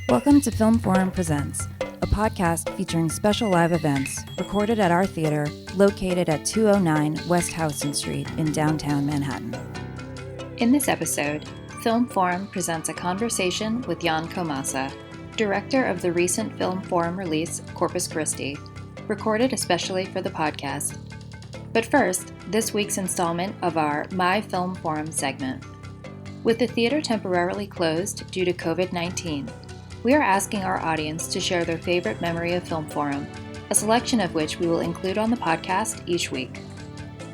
Welcome to Film Forum Presents, a podcast featuring special live events recorded at our theater located at 209 West Houston Street in downtown Manhattan. In this episode, Film Forum presents a conversation with Jan Komasa, director of the recent Film Forum release Corpus Christi, recorded especially for the podcast. But first, this week's installment of our My Film Forum segment. With the theater temporarily closed due to COVID-19, we are asking our audience to share their favorite memory of Film Forum, a selection of which we will include on the podcast each week.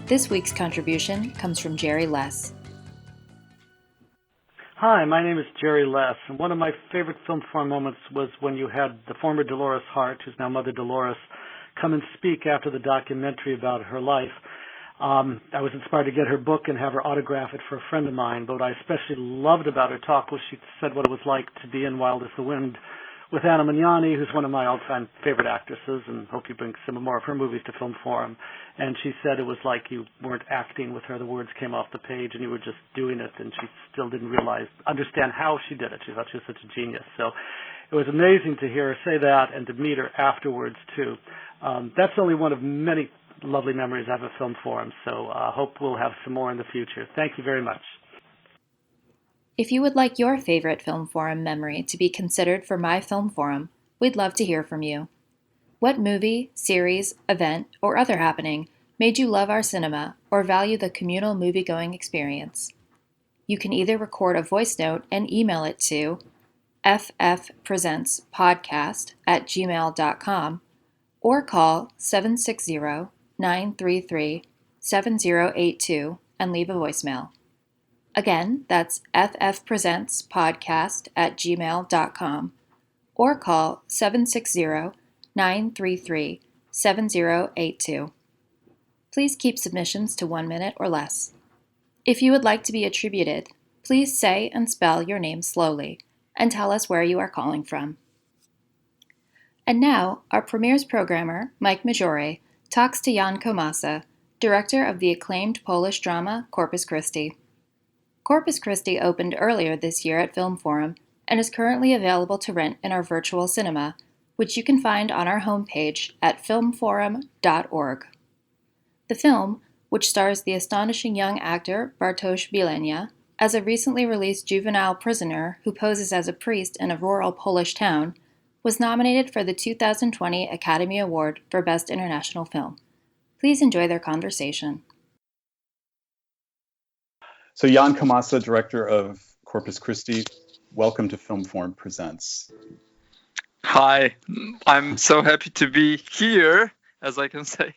This week's contribution comes from Jerry Less. Hi, my name is Jerry Less, and one of my favorite Film Forum moments was when you had the former Dolores Hart, who's now Mother Dolores, come and speak after the documentary about her life. I was inspired to get her book and have her autograph it for a friend of mine, but what I especially loved about her talk was she said what it was like to be in Wild as the Wind with Anna Magnani, who's one of my all-time favorite actresses, and hope you bring some more of her movies to Film Forum. And she said it was like you weren't acting with her. The words came off the page and you were just doing it, and she still didn't understand how she did it. She thought she was such a genius. So it was amazing to hear her say that and to meet her afterwards, too. That's only one of many lovely memories I have of Film Forum, so hope we'll have some more in the future. Thank you very much. If you would like your favorite Film Forum memory to be considered for My Film Forum, we'd love to hear from you. What movie, series, event, or other happening made you love our cinema or value the communal movie-going experience? You can either record a voice note and email it to ffpresentspodcast@gmail.com or call 760-933-7082 and leave a voicemail. Again, that's ffpresentspodcast@gmail.com or call 760-933-7082. Please keep submissions to 1 minute or less. If you would like to be attributed, please say and spell your name slowly and tell us where you are calling from. And now, our premieres programmer, Mike Maggiore, talks to Jan Komasa, director of the acclaimed Polish drama Corpus Christi. Corpus Christi opened earlier this year at Film Forum and is currently available to rent in our virtual cinema, which you can find on our homepage at filmforum.org. The film, which stars the astonishing young actor Bartosz Bielenia as a recently released juvenile prisoner who poses as a priest in a rural Polish town, was nominated for the 2020 Academy Award for Best International Film. Please enjoy their conversation. So Jan Komasa, director of Corpus Christi, welcome to Film Forum Presents. Hi, I'm so happy to be here, as I can say.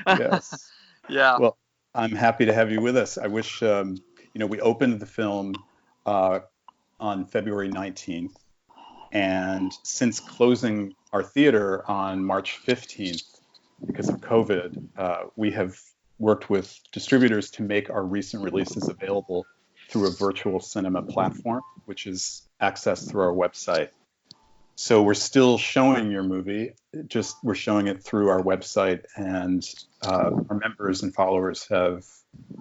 Yes. Yeah. Well, I'm happy to have you with us. I wish, we opened the film on February 19th. And since closing our theater on March 15th, because of COVID, we have worked with distributors to make our recent releases available through a virtual cinema platform, which is accessed through our website. So we're still showing your movie, just we're showing it through our website, and our members and followers have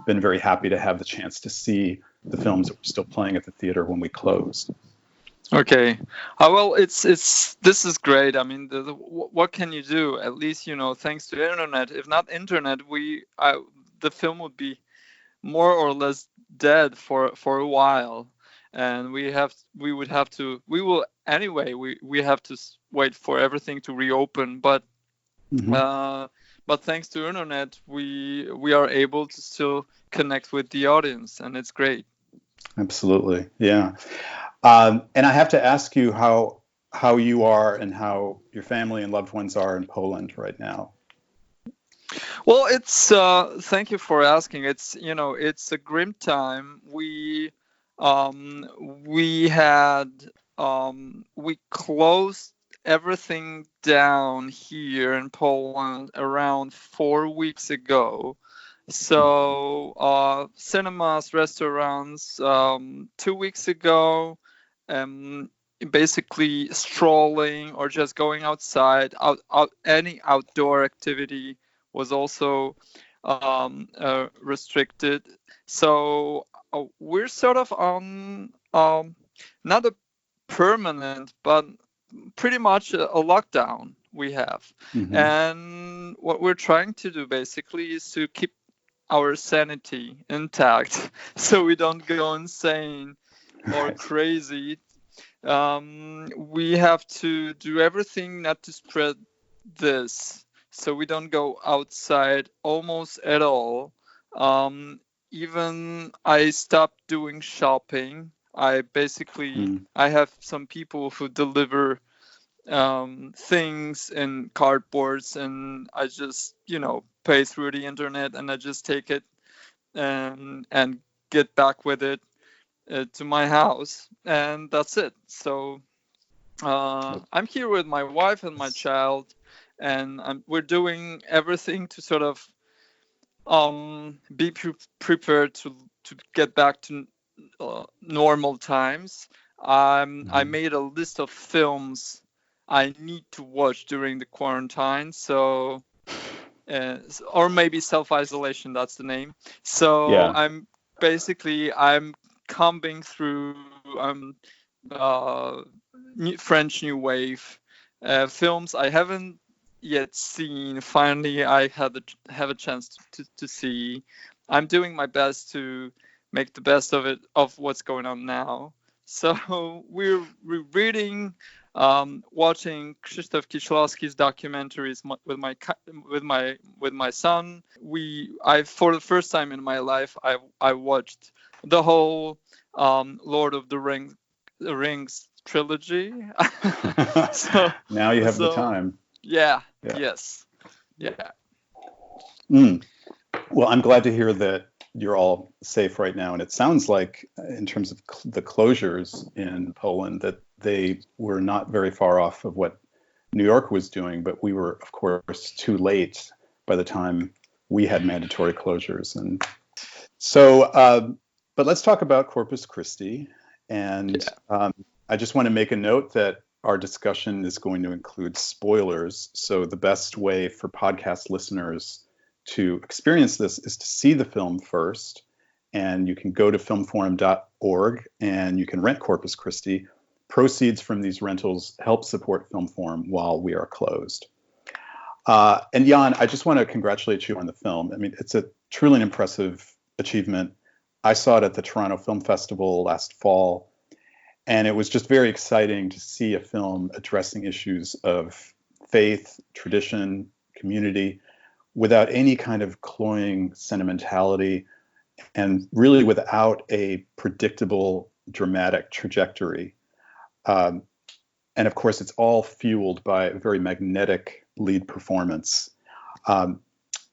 been very happy to have the chance to see the films that we're still playing at the theater when we closed. Okay. Well, this is great. I mean, what can you do? At least, thanks to the internet. If not internet, the film would be more or less dead for a while, and we have to wait for everything to reopen. But but thanks to internet, we are able to still connect with the audience, and it's great. Absolutely, yeah. And I have to ask you how you are and how your family and loved ones are in Poland right now. Well, it's thank you for asking. It's a grim time. We closed everything down here in Poland around 4 weeks ago. So cinemas, restaurants, 2 weeks ago, basically strolling or just going outside, any outdoor activity was also restricted. So we're sort of on not a permanent, but pretty much a lockdown we have. Mm-hmm. And what we're trying to do basically is to keep our sanity intact so we don't go insane or Right. crazy. We have to do everything not to spread this, so we don't go outside almost at all. Even I stopped doing shopping. I basically I have some people who deliver things in cardboards, and I just pay through the internet, and I just take it and get back with it to my house, and that's it. So I'm here with my wife and my child, and we're doing everything to sort of be prepared to get back to normal times. I made a list of films I need to watch during the quarantine, so or maybe self-isolation, that's the name. So Yeah. I'm combing through French New Wave films I haven't yet seen. Finally, I have a chance to see. I'm doing my best to make the best of it, of what's going on now. So we're reading, watching Krzysztof Kieślowski's documentaries with my son. I for the first time in my life I watched the whole Lord of the Rings trilogy. So now you have the time. Yeah. Yes. Yeah. Well, I'm glad to hear that you're all safe right now. And it sounds like, in terms of the closures in Poland, that they were not very far off of what New York was doing, but we were, of course, too late by the time we had mandatory closures. And so, but let's talk about Corpus Christi. And I just want to make a note that our discussion is going to include spoilers. So the best way for podcast listeners to experience this is to see the film first. And you can go to filmforum.org and you can rent Corpus Christi. Proceeds from these rentals help support Film Forum while we are closed. And Jan, I just want to congratulate you on the film. I mean, it's a truly impressive achievement. I saw it at the Toronto Film Festival last fall, and it was just very exciting to see a film addressing issues of faith, tradition, community, without any kind of cloying sentimentality, and really without a predictable, dramatic trajectory. And of course, it's all fueled by a very magnetic lead performance. I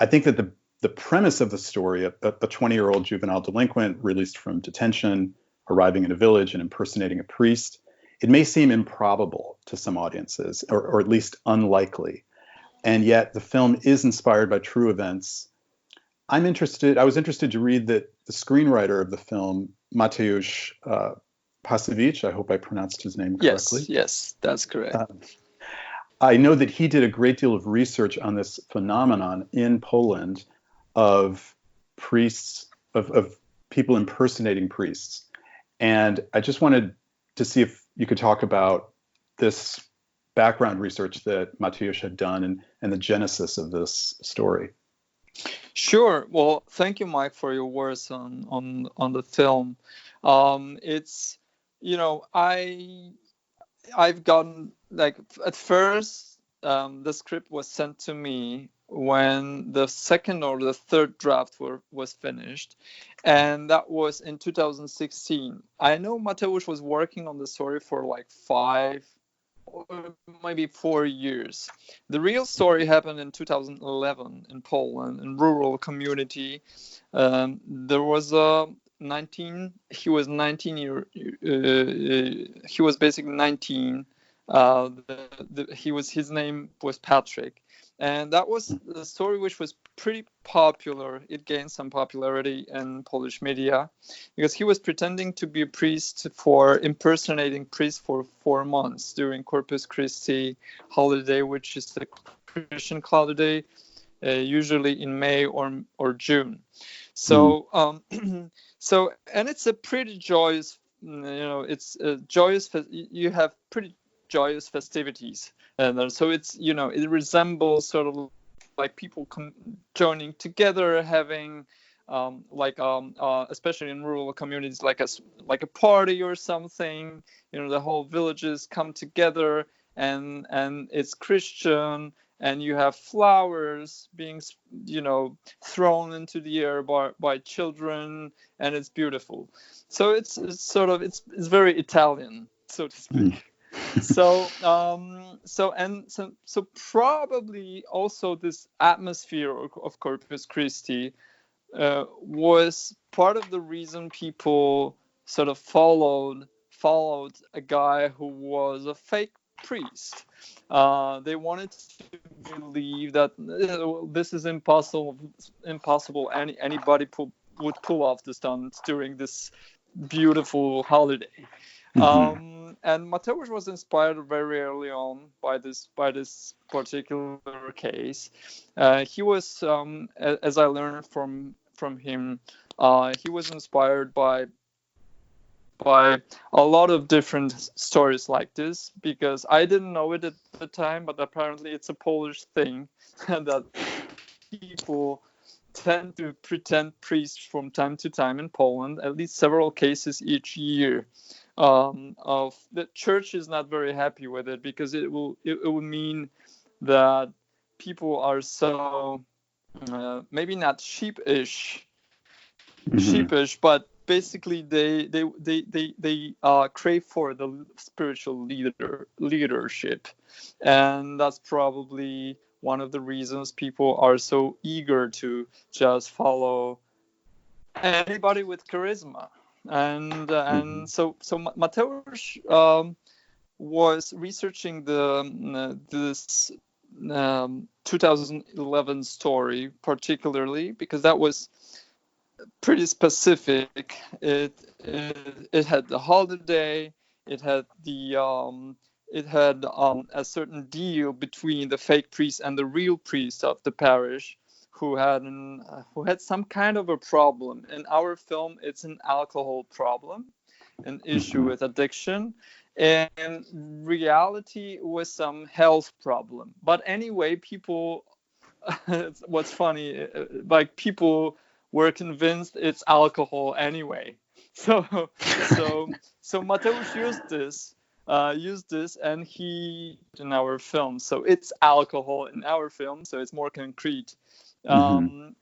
think that the premise of the story, a 20-year-old juvenile delinquent released from detention, arriving in a village and impersonating a priest, it may seem improbable to some audiences, or at least unlikely. And yet the film is inspired by true events. I was interested to read that the screenwriter of the film, Mateusz Pasewicz, I hope I pronounced his name correctly. Yes, that's correct. I know that he did a great deal of research on this phenomenon in Poland of priests, of people impersonating priests. And I just wanted to see if you could talk about this background research that Mateusz had done and the genesis of this story. Sure. Well, thank you, Mike, for your words on the film. It's, I've gotten, like, at first the script was sent to me when the second or the third draft was finished, and that was in 2016. I know Mateusz was working on the story for like 5 or maybe 4 years. The real story happened in 2011 in Poland, in rural community. There was a he was 19 he was basically 19. His name was Patrick, and that was the story which was pretty popular. It gained some popularity in Polish media because he was pretending to be a priest for impersonating priests for 4 months during Corpus Christi holiday, which is the Christian holiday, usually in May or June. So and it's a pretty joyous it's joyous. You have pretty joyous festivities, and so it's it resembles sort of like people joining together, having especially in rural communities, like a party or something. The whole villages come together, and it's Christian, and you have flowers being thrown into the air by children, and it's beautiful. So it's very Italian, so to speak. So probably also this atmosphere of Corpus Christi was part of the reason people sort of followed a guy who was a fake priest. They wanted to believe that this is impossible. Anybody would pull off the stunts during this beautiful holiday. And Mateusz was inspired very early on by this particular case. He was, as I learned from him, he was inspired by a lot of different stories like this, because I didn't know it at the time, but apparently it's a Polish thing that people tend to pretend priests from time to time in Poland, at least several cases each year. Of the church is not very happy with it, because it will mean that people are so maybe not sheepish, but basically they crave for the spiritual leadership, and that's probably one of the reasons people are so eager to just follow anybody with charisma. And so Mateusz was researching this 2011 story particularly, because that was pretty specific. It had the holiday. It had a certain deal between the fake priest and the real priest of the parish, who had some kind of a problem. In our film, it's an alcohol problem, an issue with addiction, and reality was some health problem. But anyway, people, what's funny, like people were convinced it's alcohol anyway. So Mateusz used this, and he in our film. So it's alcohol in our film, so it's more concrete. And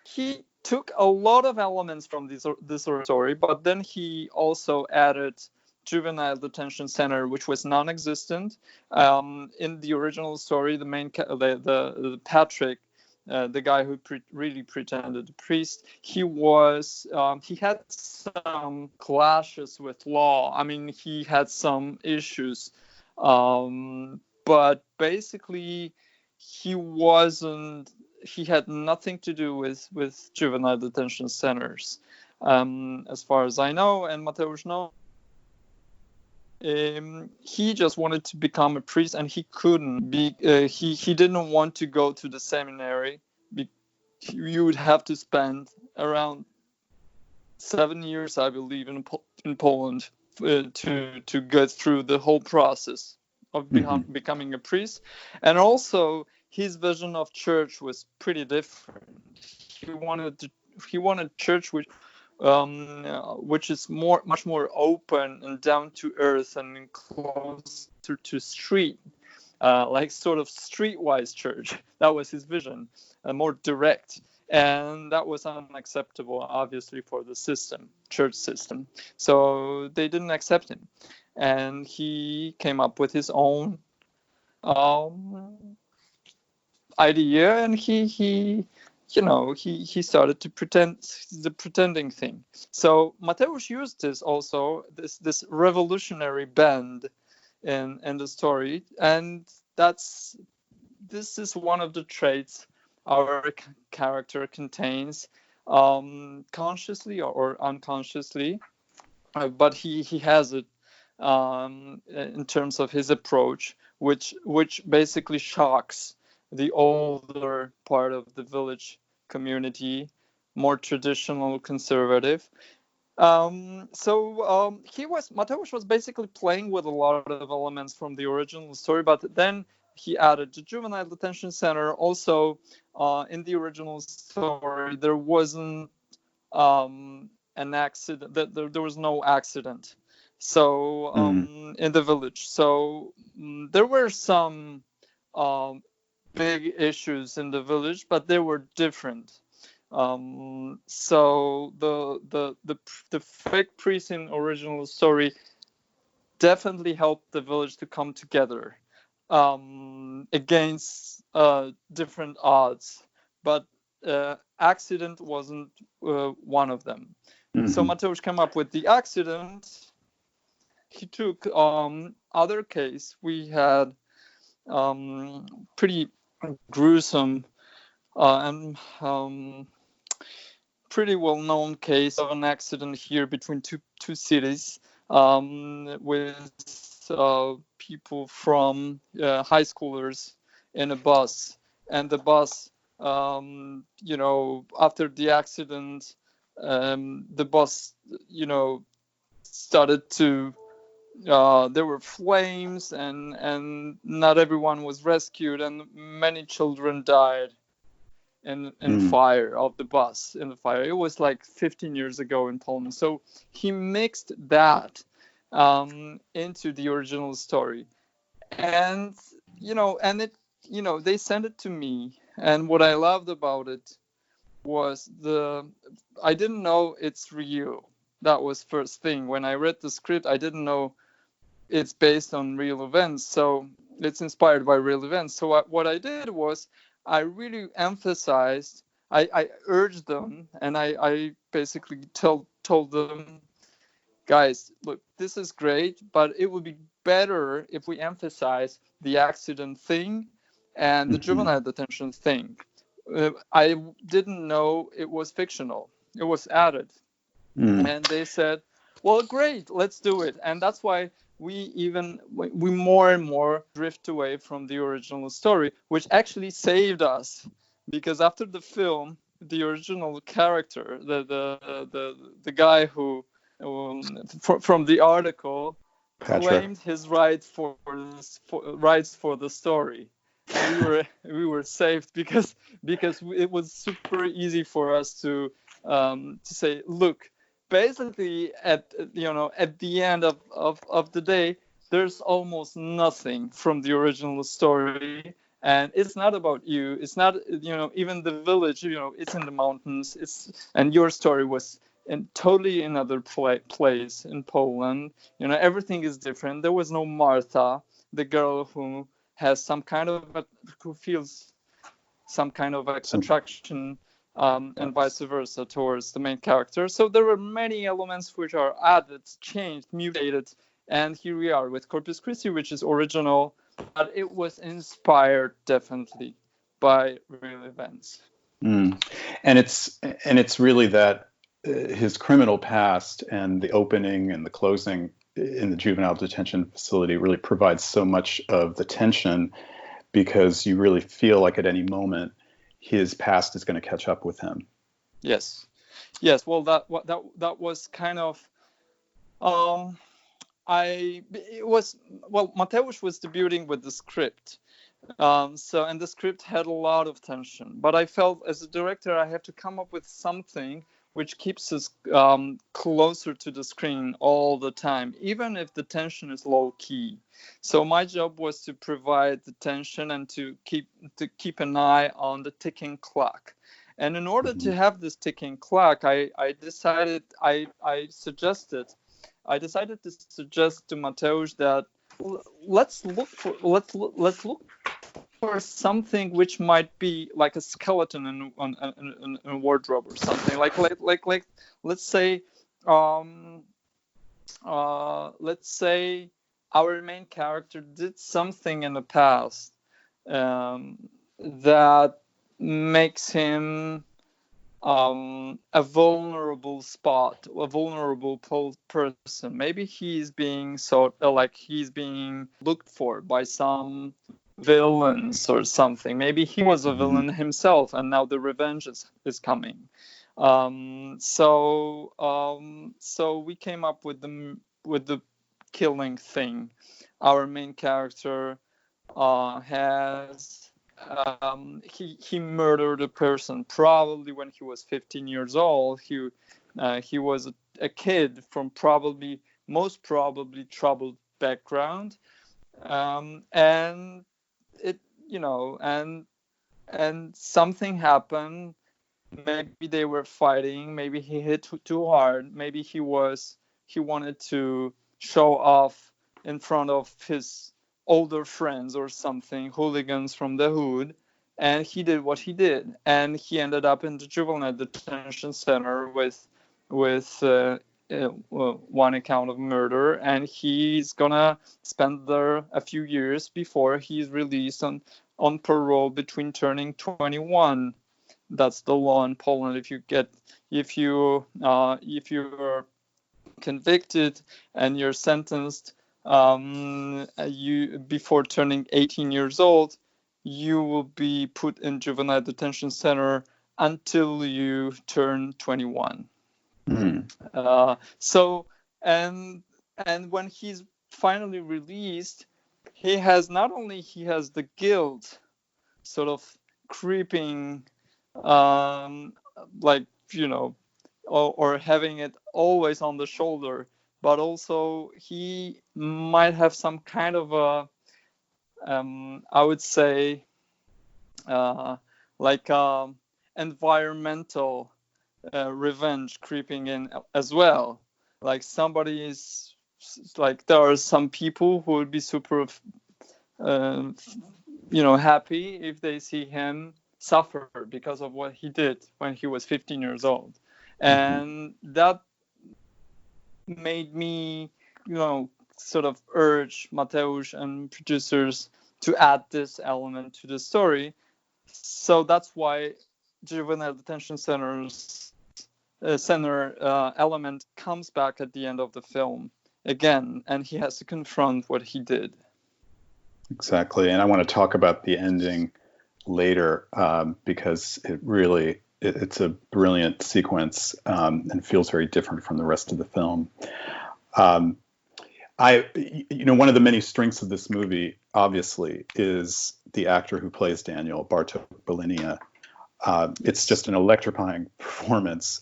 he took a lot of elements from this story, but then he also added juvenile detention center, which was non-existent. In the original story, the main the Patrick, the guy who really pretended the priest, he had some clashes with law. I mean, he had some issues, but basically he had nothing to do with juvenile detention centers, as far as I know, and Mateusz knows. He just wanted to become a priest, and he couldn't be. He didn't want to go to the seminary. You would have to spend around 7 years, I believe, in Poland to get through the whole process of becoming a priest. And also, his vision of church was pretty different. He wanted church which is much more open and down to earth and closer to street, like sort of streetwise church. That was his vision, more direct, and that was unacceptable, obviously, for the church system. So they didn't accept him, and he came up with his own idea, and he started to pretend the pretending thing. So Mateusz used this revolutionary bend in the story, and this is one of the traits our character contains, consciously or unconsciously, but he has it in terms of his approach, which basically shocks the older part of the village community, more traditional, conservative. Mateusz was basically playing with a lot of elements from the original story, but then he added the juvenile detention center. Also, in the original story, there wasn't an accident. There was no accident. So in the village, so there were some big issues in the village, but they were different. So the fake priest in original story definitely helped the village to come together against different odds, but accident wasn't one of them. So Mateusz came up with the accident. He took other case. We had pretty gruesome and pretty well-known case of an accident here between two cities with people from high schoolers in a bus, and the bus, after the accident, the bus, started to. There were flames, and not everyone was rescued, and many children died in fire of the bus in the fire. It was like 15 years ago in Poland. So he mixed that into the original story, and they sent it to me. And what I loved about it was I didn't know it's real. That was first thing. When I read the script, I didn't know it's based on real events. So it's inspired by real events. So what I did was I really emphasized, I urged them, and I basically told them, guys, look, this is great, but it would be better if we emphasize the accident thing and the juvenile detention thing. I didn't know it was fictional. It was added. And they said, well, great, let's do it. And that's why we more and more drift away from the original story, which actually saved us, because after the film, the original character, the guy who from the article, Patrick, claimed his rights for the story, and we were saved because it was super easy for us to say, look, basically at the end of the day, there's almost nothing from the original story, and it's not about you. It's not, even the village, it's in the mountains. And your story was in totally another place in Poland. Everything is different. There was no Martha, the girl who has who feels some kind of attraction and vice versa towards the main character. So there were many elements which are added, changed, mutated, and here we are with Corpus Christi, which is original, but it was inspired definitely by real events. And it's really that his criminal past and the opening and the closing in the juvenile detention facility really provides so much of the tension, because you really feel like at any moment his past is going to catch up with him. Yes. Well, that was kind of Mateusz was debuting with the script. And the script had a lot of tension, but I felt as a director I have to come up with something which keeps us closer to the screen all the time, even if the tension is low key. So my job was to provide the tension and to keep an eye on the ticking clock. And in order to have this ticking clock, I decided to suggest to Mateusz that let's look for something which might be like a skeleton in a wardrobe or something. Like let's say our main character did something in the past that makes him a vulnerable spot, a vulnerable person. Maybe he's being he's being looked for by some villains or something. Maybe he was a villain himself, and now the revenge is coming. So we came up with the killing thing. Our main character has he murdered a person probably when he was 15 years old. He was a kid from most probably troubled background, and it and something happened. Maybe they were fighting, maybe he hit too hard, maybe he wanted to show off in front of his older friends or something, hooligans from the hood, and he did what he did, and he ended up in the juvenile detention center with one account of murder, and he's gonna spend there a few years before he's released on parole between turning 21. That's the law in Poland. If you're convicted and you're sentenced, you before turning 18 years old, you will be put in juvenile detention center until you turn 21. So and when he's finally released, he has the guilt sort of creeping, like or having it always on the shoulder, but also he might have some kind of a I would say like environmental revenge creeping in as well. Like somebody is like, there are some people who would be super happy if they see him suffer because of what he did when he was 15 years old. And that made me, sort of urge Mateusz and producers to add this element to the story. So that's why juvenile detention center element comes back at the end of the film again, and he has to confront what he did. Exactly. And I want to talk about the ending later, because it's a brilliant sequence, and feels very different from the rest of the film. One of the many strengths of this movie, obviously, is the actor who plays Daniel, Bartosz Bielenia. It's just an electrifying performance.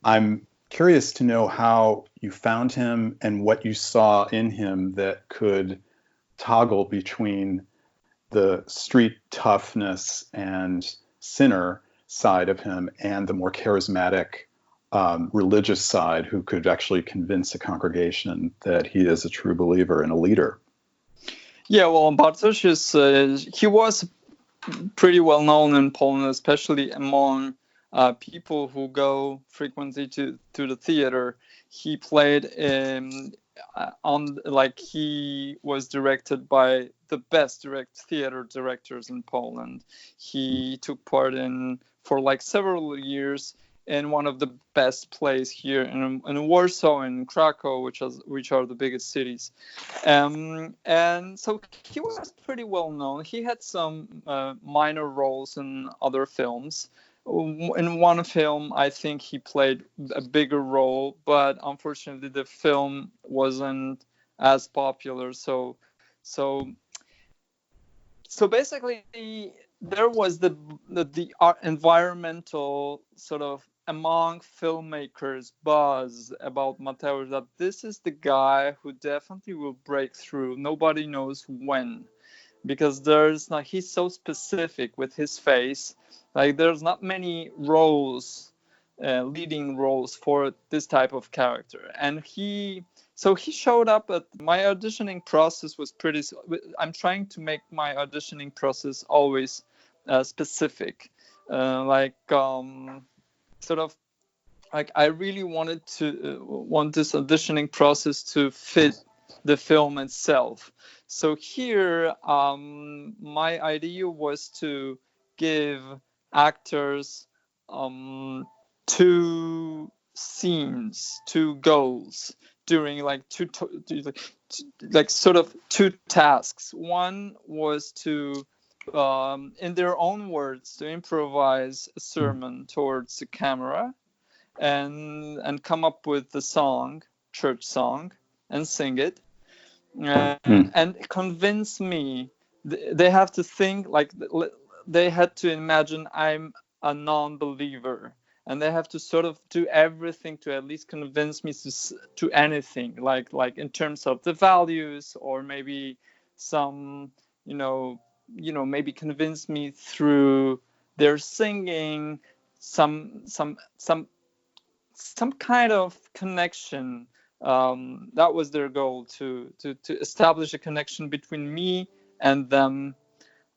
I'm curious to know how you found him and what you saw in him that could toggle between the street toughness and sinner side of him and the more charismatic religious side, who could actually convince a congregation that he is a true believer and a leader. Yeah, well, Bartosz he was pretty well known in Poland, especially among people who go frequently to the theater. He played he was directed by the best theater directors in Poland. He took part for several years in one of the best plays here in Warsaw and Krakow, which are the biggest cities. And so he was pretty well known. He had some minor roles in other films. In one film, I think he played a bigger role, but unfortunately the film wasn't as popular. So basically there was the environmental sort of among filmmakers buzz about Mateusz, that this is the guy who definitely will break through. Nobody knows when, because he's so specific with his face. Like there's not many roles, leading roles for this type of character. And he showed up at my auditioning process was I'm trying to make my auditioning process always specific. I really want this auditioning process to fit the film itself. So here, my idea was to give actors two scenes, two goals during two tasks. One was to, in their own words, to improvise a sermon towards the camera, and come up with the song, church song, and sing it, and convince me. They have to think like they had to imagine I'm a non-believer, and they have to sort of do everything to at least convince me to anything, like in terms of the values, or maybe some, maybe convince me through their singing, some kind of connection. That was their goal, to establish a connection between me and them.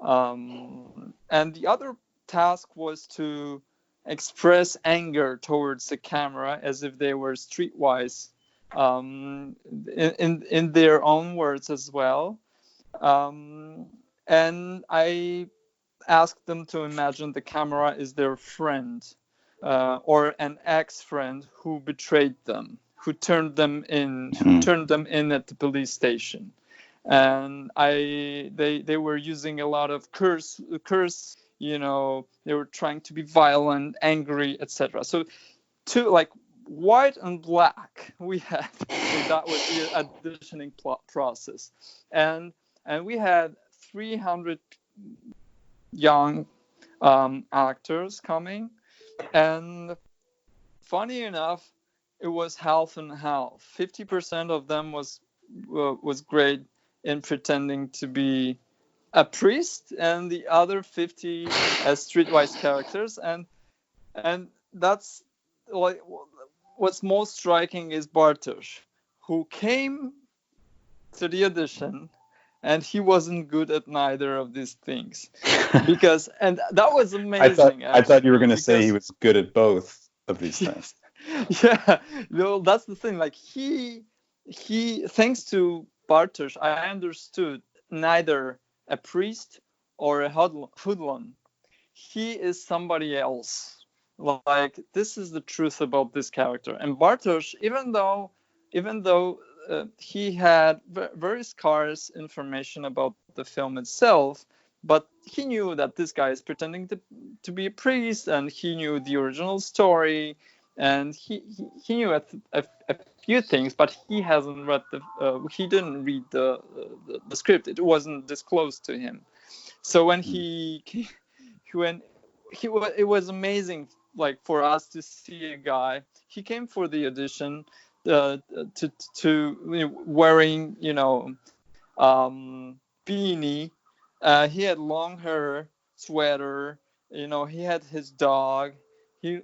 And the other task was to express anger towards the camera as if they were streetwise, in their own words as well. And I asked them to imagine the camera is their friend, or an ex-friend who betrayed them, who turned them in at the police station. And they were using a lot of curse, they were trying to be violent, angry, etc. So two, like, white and black we had. So that was the auditioning process. And we had 300 young actors coming, and funny enough, it was half and half. 50% of them was great in pretending to be a priest, and the other 50 as streetwise characters. And that's like what's most striking is Bartosz, who came to the audition, and he wasn't good at neither of these things, and that was amazing. I thought you were going to say he was good at both of these things. Yeah, no, that's the thing. Like he, thanks to Bartosz, I understood neither a priest or a hoodlum. He is somebody else. Like, this is the truth about this character. And Bartosz, even though he had very scarce information about the film itself, but he knew that this guy is pretending to be a priest, and he knew the original story, and he knew a few things, but he hasn't read he didn't read the script. It wasn't disclosed to him. So when it was amazing, like, for us to see a guy. He came for the audition wearing, beanie. He had long hair, sweater. He had his dog. He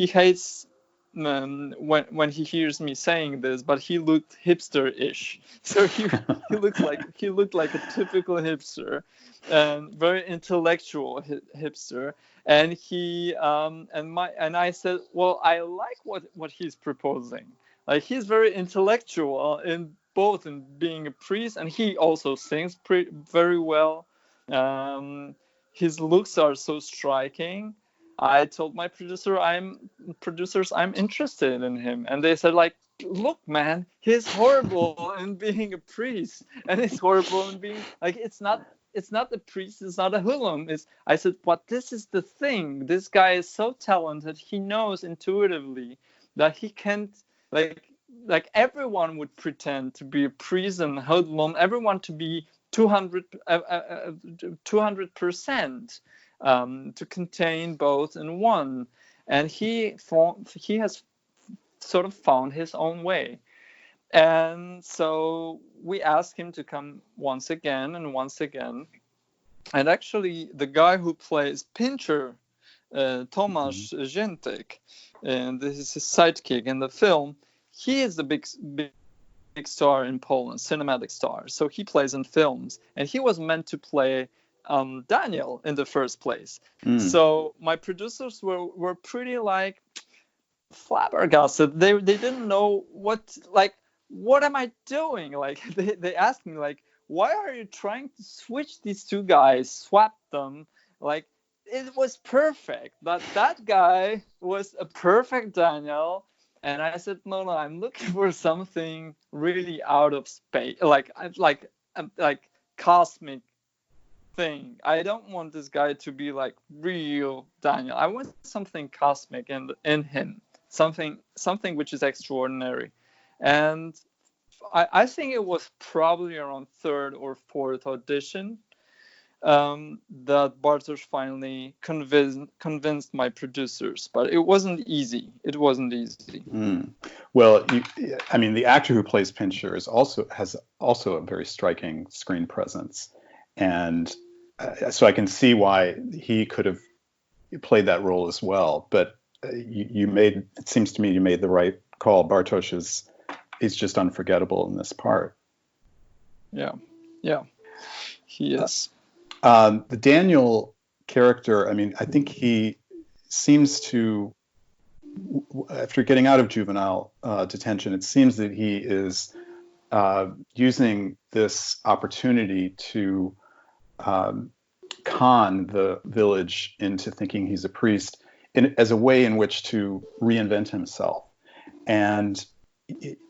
hates when he hears me saying this, but he looked hipster-ish. So he looked like a typical hipster, and very intellectual hipster. And I said, well, I like what he's proposing. Like, he's very intellectual in being a priest, and he also sings very well. His looks are so striking. I told my producers I'm interested in him, and they said, like, look, man, he's horrible in being a priest, and he's horrible in being, like, it's not the priest, it's not a hoodlum. I said, but this is the thing. This guy is so talented. He knows intuitively that he can't, like everyone would pretend to be a priest and hoodlum, everyone to be 200%, to contain both in one. And he has sort of found his own way. And so we asked him to come once again and once again. And actually, the guy who plays Pincher, Tomasz Ziętek, and this is his sidekick in the film, he is the big star in Poland, cinematic star. So he plays in films, and he was meant to play Daniel in the first place. So my producers were pretty, like, flabbergasted. They didn't know what am I doing? Like, they asked me, like, why are you trying to switch these two guys, swap them? Like, it was perfect. That guy was a perfect Daniel. And I said, no, I'm looking for something really out of space, like cosmic thing. I don't want this guy to be like real Daniel. I want something cosmic in him, something which is extraordinary. And I think it was probably around third or fourth audition that Bartosz finally convinced my producers, but it wasn't easy. It wasn't easy. Well, I mean, the actor who plays Pincher has a very striking screen presence, and so I can see why he could have played that role as well. But it seems to me you made the right call. Bartosz is just unforgettable in this part. Yeah, he is. The Daniel character, I mean, I think he seems to, after getting out of juvenile detention, it seems that he is using this opportunity to con the village into thinking he's a priest as a way in which to reinvent himself. And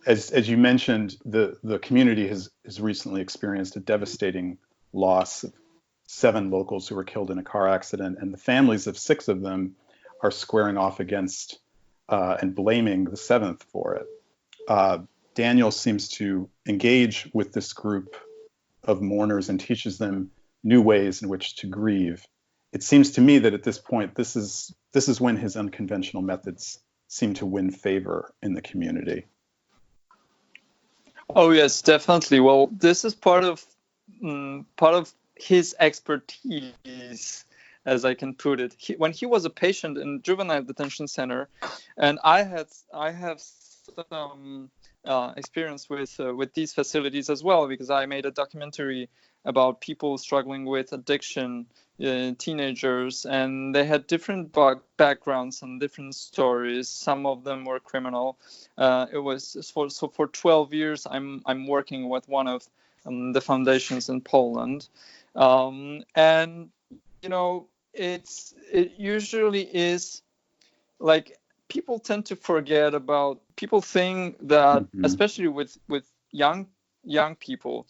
as you mentioned, the community has recently experienced a devastating loss of 7 locals who were killed in a car accident, and the families of 6 of them are squaring off against and blaming the 7th for it. Daniel seems to engage with this group of mourners and teaches them new ways in which to grieve. It seems to me that at this point, this is when his unconventional methods seem to win favor in the community. Oh yes, definitely. Well, this is part of his expertise, as I can put it. When he was a patient in juvenile detention center, and I have some experience with these facilities as well, because I made a documentary about people struggling with addiction, teenagers, and they had different backgrounds and different stories. Some of them were criminal. It was for 12 years. I'm working with one of the foundations in Poland, and it usually is like people tend to forget about. People think that, especially with young people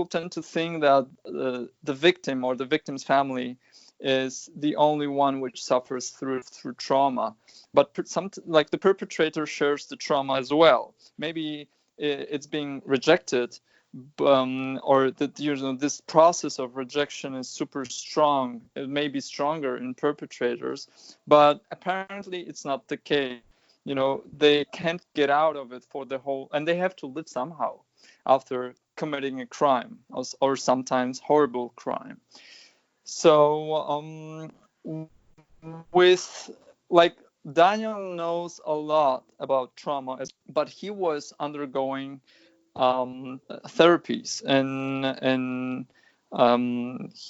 tend to think that the victim or the victim's family is the only one which suffers through trauma, but the perpetrator shares the trauma as well. Maybe it's being rejected, or that this process of rejection is super strong. It may be stronger in perpetrators, but apparently it's not the case. They can't get out of it and they have to live somehow after committing a crime, or sometimes horrible crime. So with Daniel knows a lot about trauma, but he was undergoing therapies, and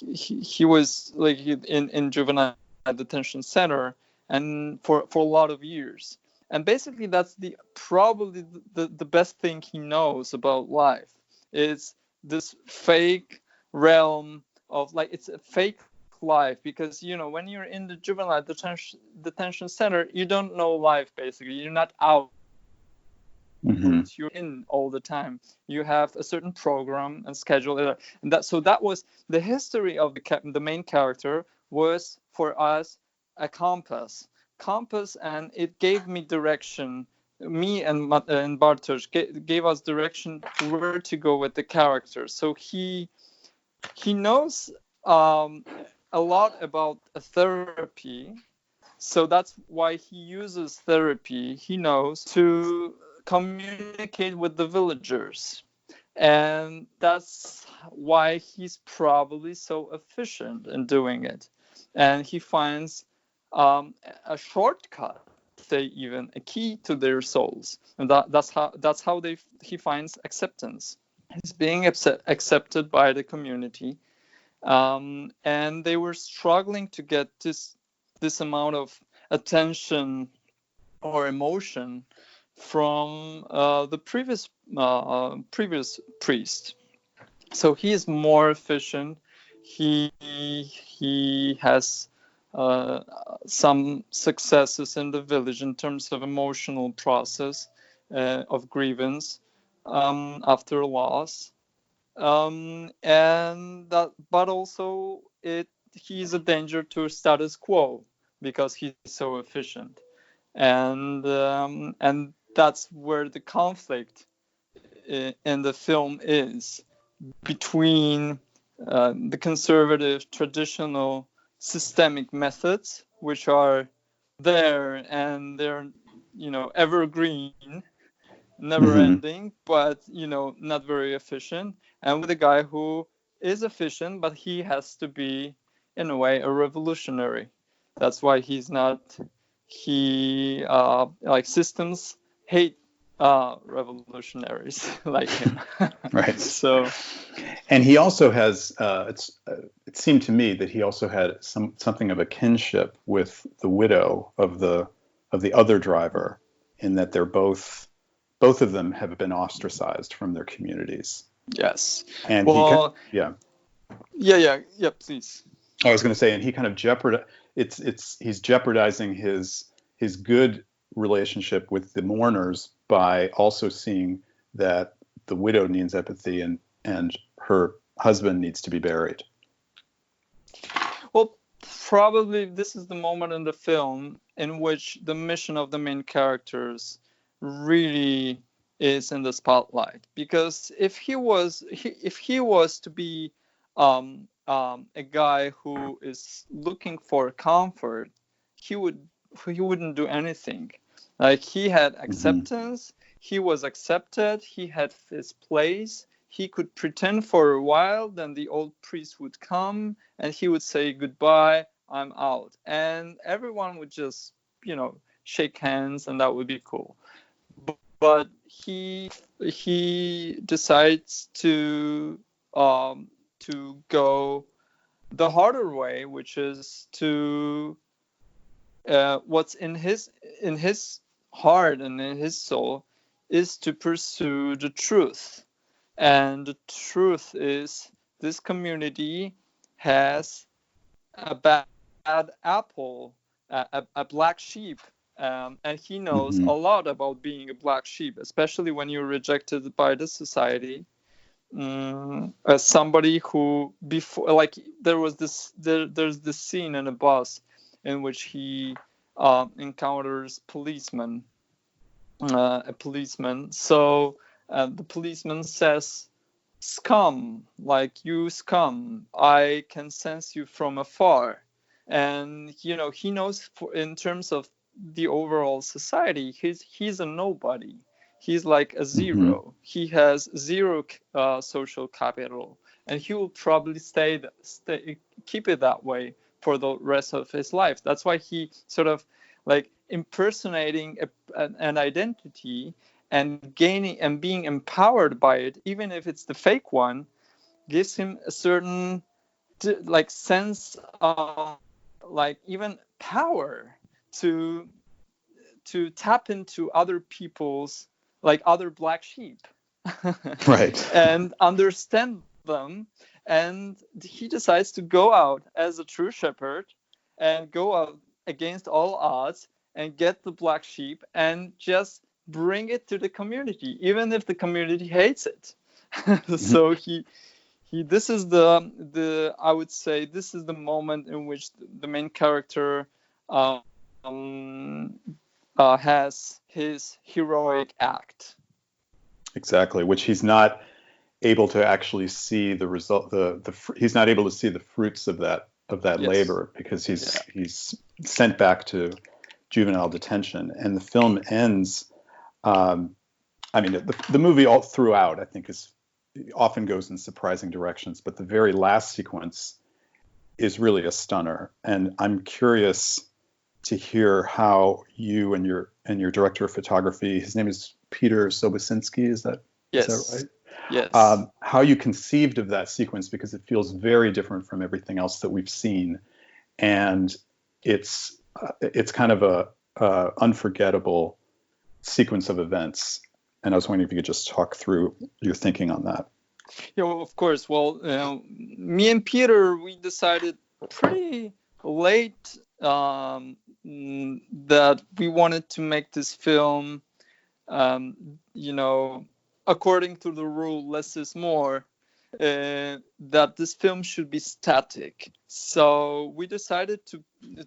he was in juvenile detention center, and for a lot of years. And basically that's probably the best thing he knows about life is this fake realm of it's a fake life, because when you're in the juvenile detention center, you don't know life. Basically, you're not out. You're in all the time. You have a certain program and schedule, and that was the history of the main character. Was for us a compass, and it gave me direction. Me and Bartosz gave us direction where to go with the character. So he knows a lot about therapy. So that's why he uses therapy. He knows to communicate with the villagers, and that's why he's probably so efficient in doing it. And he finds a shortcut, say even a key to their souls, and that's how he finds acceptance. He's being accepted by the community, and they were struggling to get this amount of attention or emotion from the previous priest. So he is more efficient. He has some successes in the village in terms of emotional process of grievance after loss, but also he's a danger to status quo because he's so efficient, and that's where the conflict in the film is between the conservative, traditional, systemic methods, which are there and they're, evergreen, never ending, but, not very efficient. And with a guy who is efficient, but he has to be, in a way, a revolutionary. That's why like systems hate revolutionaries like him. Right. So, and he also has. It seemed to me that he also had something of a kinship with the widow of the other driver, in that they're both of them have been ostracized from their communities. yes. And well, yeah. Please. I was going to say, and he kind of he's jeopardizing his good relationship with the mourners by also seeing that the widow needs empathy and her husband needs to be buried. Well, probably this is the moment in the film in which the mission of the main characters really is in the spotlight, because if he was to be a guy who is looking for comfort, he wouldn't do anything. Like, he had acceptance, he was accepted, he had his place, he could pretend for a while, then the old priest would come and he would say, goodbye, I'm out, and everyone would just, shake hands, and that would be cool. But he decides to go the harder way, which is to what's in his heart and in his soul is to pursue the truth. And the truth is, this community has a bad apple, a black sheep, and he knows a lot about being a black sheep, especially when you're rejected by the society. As somebody who before, like, there's this scene in a bus in which he encounters a policeman. So the policeman says, scum, like, you scum, I can sense you from afar. And he knows, in terms of the overall society, he's a nobody. He's like a zero. He has zero social capital, and he will probably keep it that way for the rest of his life. That's why he sort of, like, impersonating an identity and gaining and being empowered by it, even if it's the fake one, gives him a certain like sense of, like, even power to tap into other people's, like, other black sheep, right, and understand them. And he decides to go out as a true shepherd and go out against all odds and get the black sheep and just bring it to the community, even if the community hates it. So this is the I would say this is the moment in which the main character has his heroic act. Exactly, which he's not able to actually see the result. He's not able to see the fruits of that yes. labor, because he's sent back to juvenile detention, and the film ends. I mean, the movie all throughout, I think, often goes in surprising directions, but the very last sequence is really a stunner, and I'm curious to hear how you and your director of photography, his name is Peter Sobocinski, is that right? Yes. How you conceived of that sequence, because it feels very different from everything else that we've seen, and it's kind of a unforgettable sequence of events. And I was wondering if you could just talk through your thinking on that. Yeah, well, of course. Well, me and Peter, we decided pretty late that we wanted to make this film, according to the rule, less is more. that this film should be static. So we decided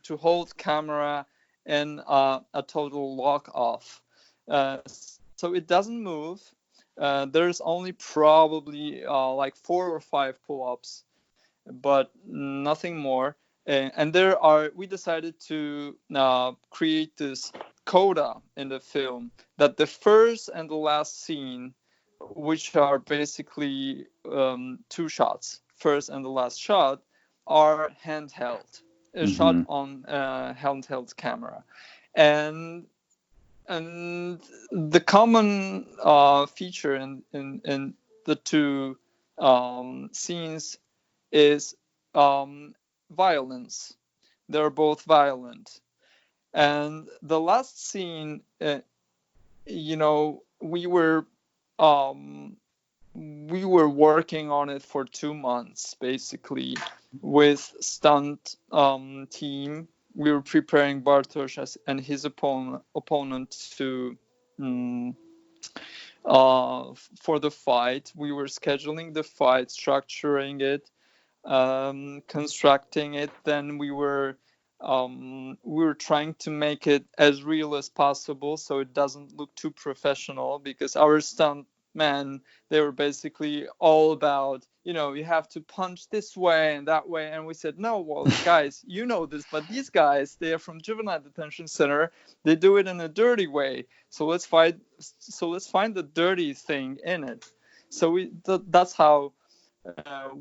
to hold camera in a total lock off. So it doesn't move. There's only probably like 4 or 5 pull-ups, but nothing more. And we decided to create this coda in the film, that the first and the last scene, which are basically 2 shots, first and the last shot, are handheld, shot on handheld camera. And the common feature in the 2 scenes is violence. They're both violent. And the last scene, we were working on it for 2 months, basically, with stunt team. We were preparing Bartosz and his opponent to for the fight. We were scheduling the fight, structuring it, constructing it. Then we were trying to make it as real as possible, so it doesn't look too professional, because our stunt men, they were basically all about, you have to punch this way and that way. And we said, no, well, guys, you know this, but these guys, they are from juvenile detention center. They do it in a dirty way. So let's find the dirty thing in it. So that's how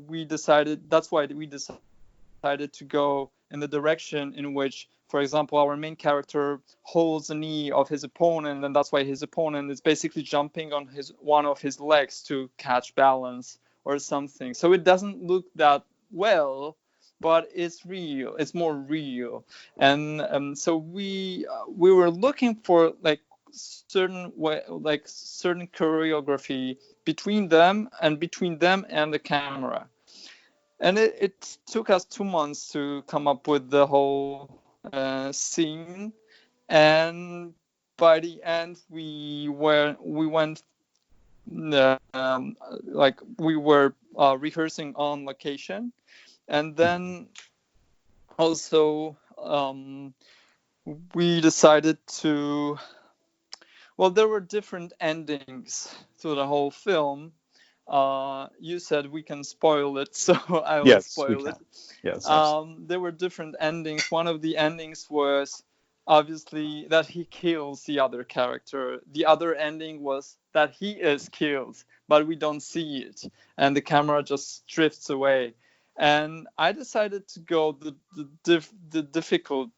we decided. That's why we decided to go in the direction in which, for example, our main character holds the knee of his opponent, and that's why his opponent is basically jumping on one of his legs to catch balance or something. So it doesn't look that well, but it's real. It's more real. And so we were looking for certain choreography between them and the camera. And it took us 2 months to come up with the whole scene. And by the end, we were rehearsing on location. And then also we decided to, well, there were different endings to the whole film. You said we can spoil it, so I will spoil it. Yes. There were different endings. One of the endings was obviously that he kills the other character. The other ending was that he is killed, but we don't see it, and the camera just drifts away. And I decided to go the difficult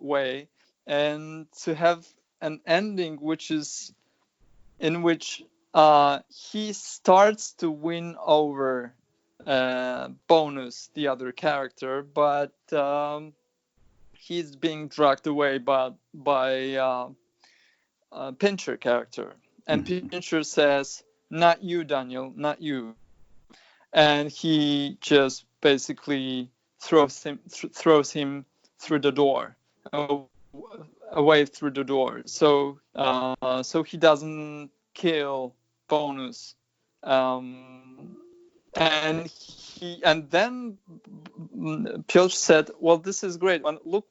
way, and to have an ending in which he starts to win over Bonus, the other character, but he's being dragged away by Pincher character. And Pincher says, "Not you, Daniel, not you." And he just basically throws him through the door, away through the door. So he doesn't kill Bonus. And then Piotr said, "Well, this is great. Look,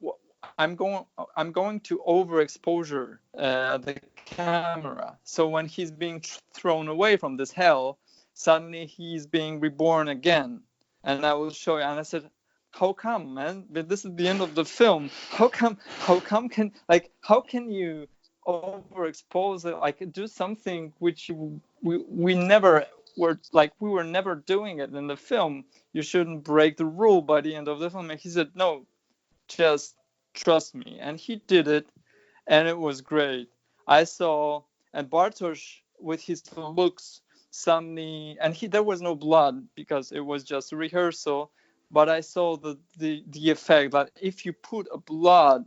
I'm going to overexposure the camera. So when he's being thrown away from this hell, suddenly he's being reborn again, and I will show you." And I said, "How come, man? But this is the end of the film. How come can you overexpose it? Do something which we never were we were never doing it in the film. You shouldn't break the rule by the end of the film." And he said, "No, just trust me." And he did it, and it was great. I saw, and Bartosz, with his looks, suddenly, and there was no blood because it was just a rehearsal, but I saw the effect that if you put blood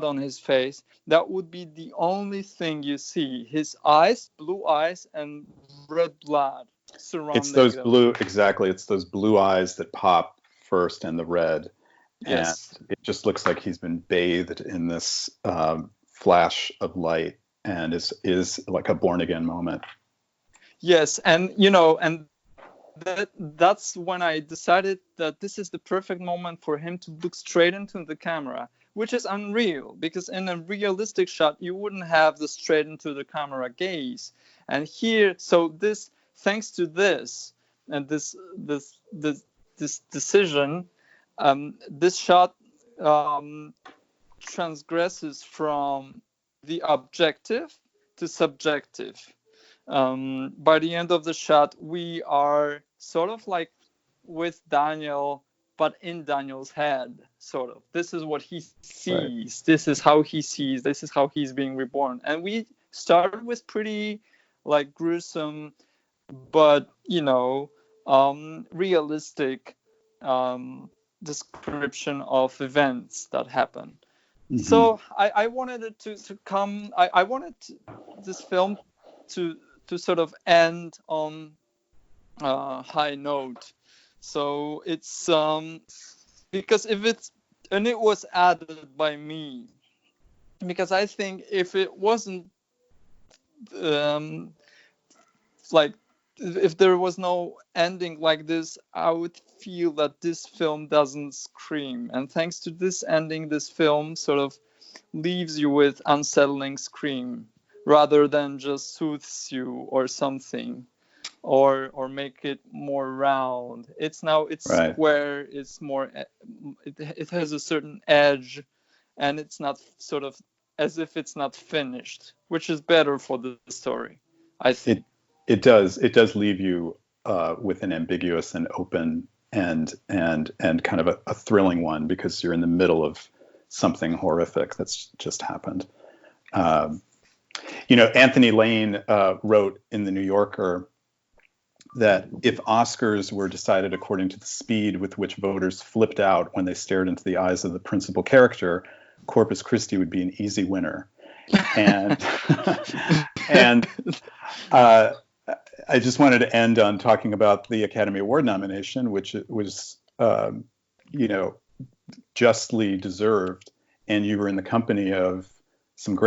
on his face, that would be the only thing you see. His eyes, blue eyes, and red blood surrounding It's those them. It's those blue eyes that pop first, and the red. Yes. And it just looks like he's been bathed in this flash of light, and is like a born again moment. Yes, and that's when I decided that this is the perfect moment for him to look straight into the camera, which is unreal, because in a realistic shot you wouldn't have the straight into the camera gaze. And here, so this, thanks to this and this decision, this shot transgresses from the objective to subjective. By the end of the shot, we are sort of like with Daniel, but in Daniel's head, sort of. This is what he sees. Right. This is how he sees. This is how he's being reborn. And we started with pretty like gruesome, but realistic description of events that happen. Mm-hmm. So I wanted it to come. I wanted this film to sort of end on a high note. So it's because if it's, and it was added by me, because I think if it wasn't like, if there was no ending like this, I would feel that this film doesn't scream. And thanks to this ending, this film sort of leaves you with unsettling scream rather than just soothes you or something, or make it more round. It's right. Square. It's more. It has a certain edge, and it's not sort of as if it's not finished, which is better for the story, I think. It does leave you with an ambiguous and open and kind of a thrilling one, because you're in the middle of something horrific that's just happened. Anthony Lane wrote in the New Yorker that if Oscars were decided according to the speed with which voters flipped out when they stared into the eyes of the principal character, Corpus Christi would be an easy winner. And I just wanted to end on talking about the Academy Award nomination, which was, justly deserved. And you were in the company of some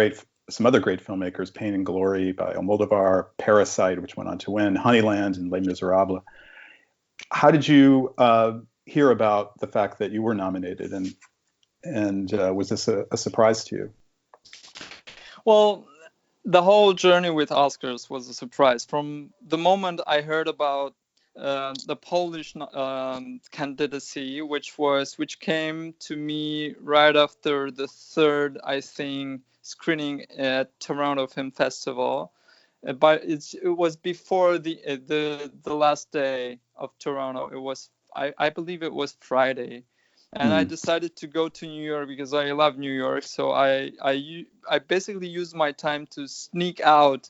other great filmmakers, Pain and Glory by Almodovar, Parasite, which went on to win, Honeyland, and Les Miserables. How did you hear about the fact that you were nominated, and was this a surprise to you? Well, the whole journey with Oscars was a surprise. From the moment I heard about the Polish candidacy, which came to me right after the third, I think, screening at Toronto Film Festival, but it was before the last day of Toronto. It was, I believe it was Friday. And I decided to go to New York because I love New York. So I basically used my time to sneak out,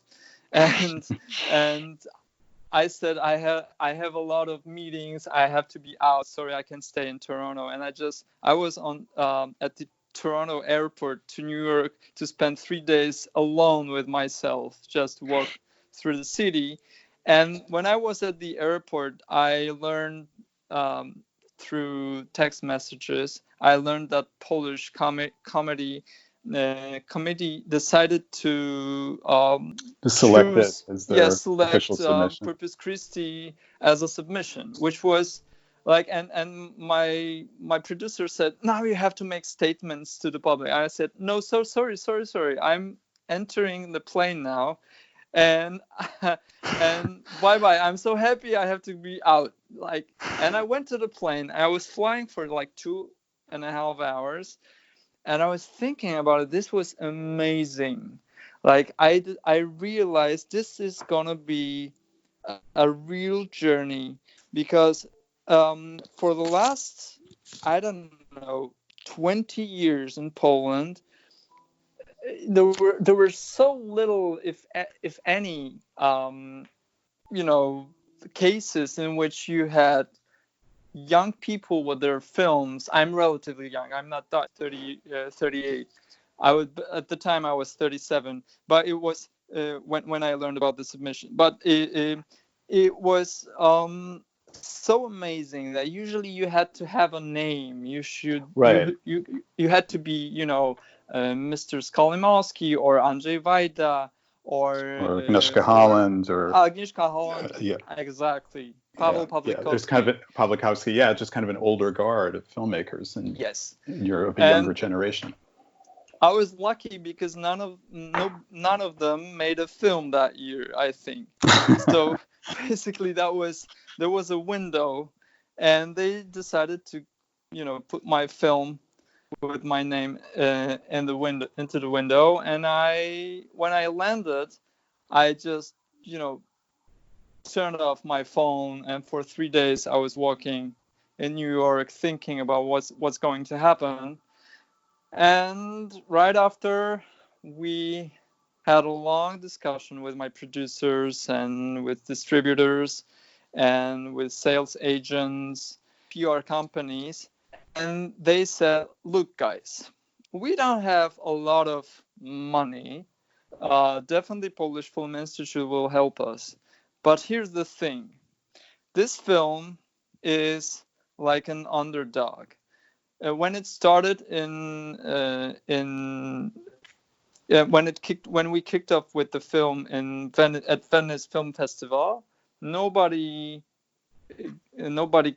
and I said I have a lot of meetings. I have to be out. Sorry, I can stay in Toronto. And I was on at the Toronto airport to New York to spend 3 days alone with myself, just walk through the city. And when I was at the airport, I learned. Through text messages, I learned that Polish committee decided to select it as their official submission. Corpus Christi as a submission, which was like, and my producer said, now you have to make statements to the public. I said, no, so sorry, I'm entering the plane now. And bye. I'm so happy I have to be out. And I went to the plane. I was flying for like 2.5 hours, and I was thinking about it. This was amazing. I realized this is gonna be a real journey, because for the last, I don't know, 20 years in Poland, there were so little, if any, cases in which you had young people with their films. I'm relatively young. I'm not 38. At the time I was 37, but it was when I learned about the submission. But it was so amazing that usually you had to have a name. You had to be, Mr. Skolimowski or Andrzej Wajda or Agnieszka Holland, or Agnieszka Holland. yeah, exactly. Paweł Pawlikowski. There's kind of Pawlikowski, just kind of an older guard of filmmakers, and yes, you're of a younger generation. I was lucky because none of them made a film that year, I think. So basically, there was a window, and they decided to, put my film with my name into the window. And when I landed, I just turned off my phone, and for 3 days I was walking in New York thinking about what's going to happen. And right after, we had a long discussion with my producers and with distributors and with sales agents, PR companies, and they said, look, guys, we don't have a lot of money. Definitely Polish Film Institute will help us. But here's the thing. This film is like an underdog. When it started when we kicked off with the film at Venice Film Festival, nobody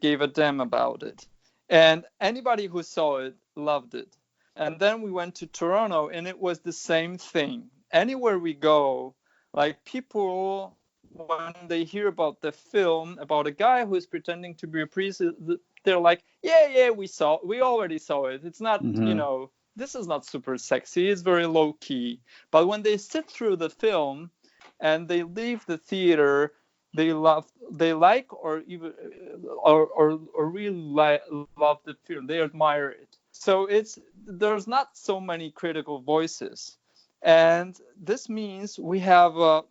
gave a damn about it, and anybody who saw it loved it. And then we went to Toronto, and it was the same thing. Anywhere we go, like, people, when they hear about the film, about a guy who is pretending to be a priest, they're like, yeah, we already saw it. It's not, this is not super sexy. It's very low key. But when they sit through the film and they leave the theater, they like or really love the film. They admire it. So there's not so many critical voices, and this means we have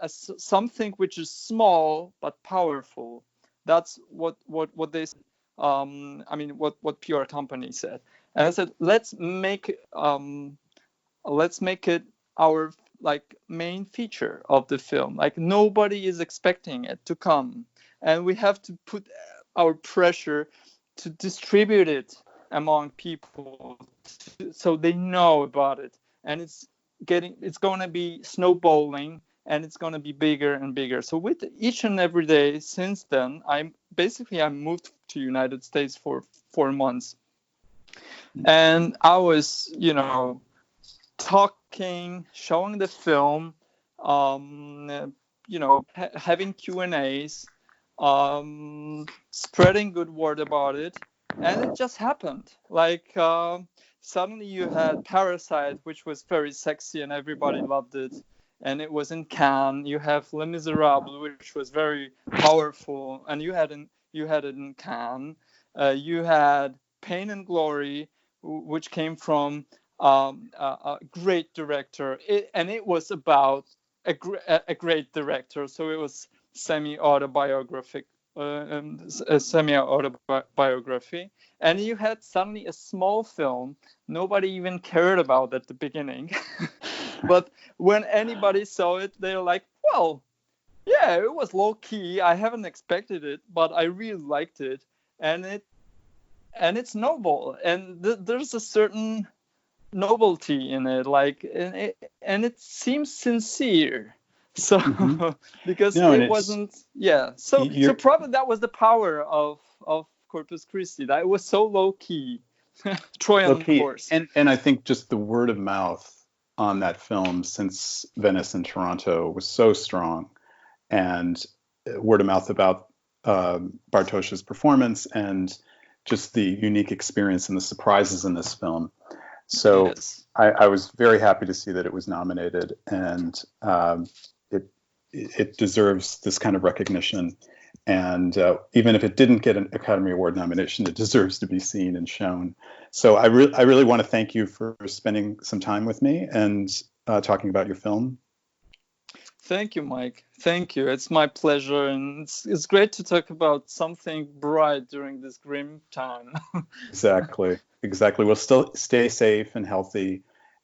something which is small but powerful. That's what they what PR company said. And I said, let's make it our main feature of the film. Like, nobody is expecting it to come, and we have to put our pressure to distribute it among people so they know about it. And it's going to be snowballing, and it's going to be bigger and bigger. So with each and every day since then, I moved to United States for 4 months, and I was talking, showing the film, having Q&As, spreading good word about it, and it just happened. Suddenly you had Parasite, which was very sexy and everybody loved it, and it was in Cannes. You have Les Miserables, which was very powerful, and you had it in Cannes. You had Pain and Glory, which came from a great director, and it was about a great director, so it was semi-autobiography. And you had suddenly a small film nobody even cared about at the beginning, but when anybody saw it, they're like, well, yeah, it was low key. I haven't expected it, but I really liked it, and it's noble, and there's a certain novelty in it, and it seems sincere. So because it wasn't, so probably that was the power of Corpus Christi, that it was so low key. Trojan horse. And I think just the word of mouth on that film since Venice and Toronto was so strong, and word of mouth about Bartosz's performance and just the unique experience and the surprises in this film. So yes. I was very happy to see that it was nominated, and it deserves this kind of recognition. And even if it didn't get an Academy Award nomination, it deserves to be seen and shown. So I really want to thank you for spending some time with me and talking about your film. Thank you, Mike. Thank you. It's my pleasure, and it's great to talk about something bright during this grim time. Exactly. We'll still stay safe and healthy,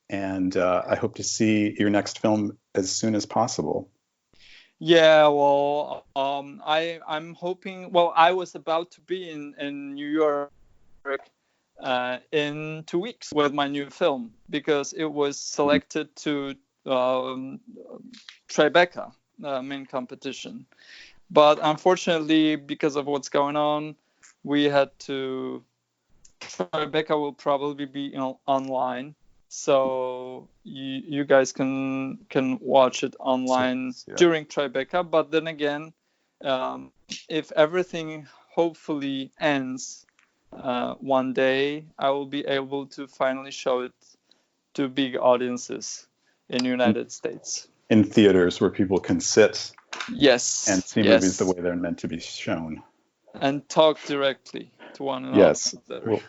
and I hope to see your next film as soon as possible. Yeah, well, I'm hoping. Well, I was about to be in New York in 2 weeks with my new film, because it was selected to Tribeca main competition. But unfortunately, because of what's going on, we had to. Tribeca will probably be online, so you guys can watch it online during Tribeca. But then again, if everything hopefully ends one day, I will be able to finally show it to big audiences in the United States. In theaters where people can sit Yes. and see movies the way they're meant to be shown. And talk directly to one another. Yes. Well,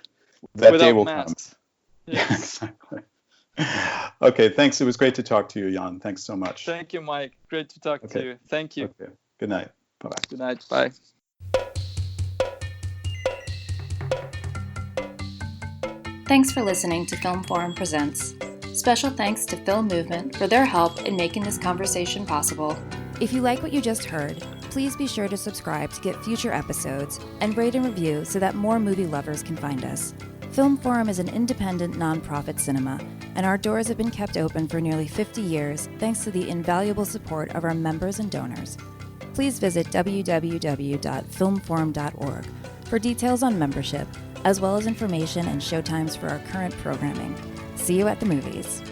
that day will masks. Come. Yes. Exactly. Okay, thanks. It was great to talk to you, Jan. Thanks so much. Thank you, Mike. Great to talk to you. Thank you. Okay. Good night. Bye-bye. Good night. Bye. Thanks for listening to Film Forum Presents. Special thanks to Film Movement for their help in making this conversation possible. If you like what you just heard, please be sure to subscribe to get future episodes and rate and review so that more movie lovers can find us. Film Forum is an independent nonprofit cinema, and our doors have been kept open for nearly 50 years thanks to the invaluable support of our members and donors. Please visit www.filmforum.org for details on membership, as well as information and showtimes for our current programming. See you at the movies.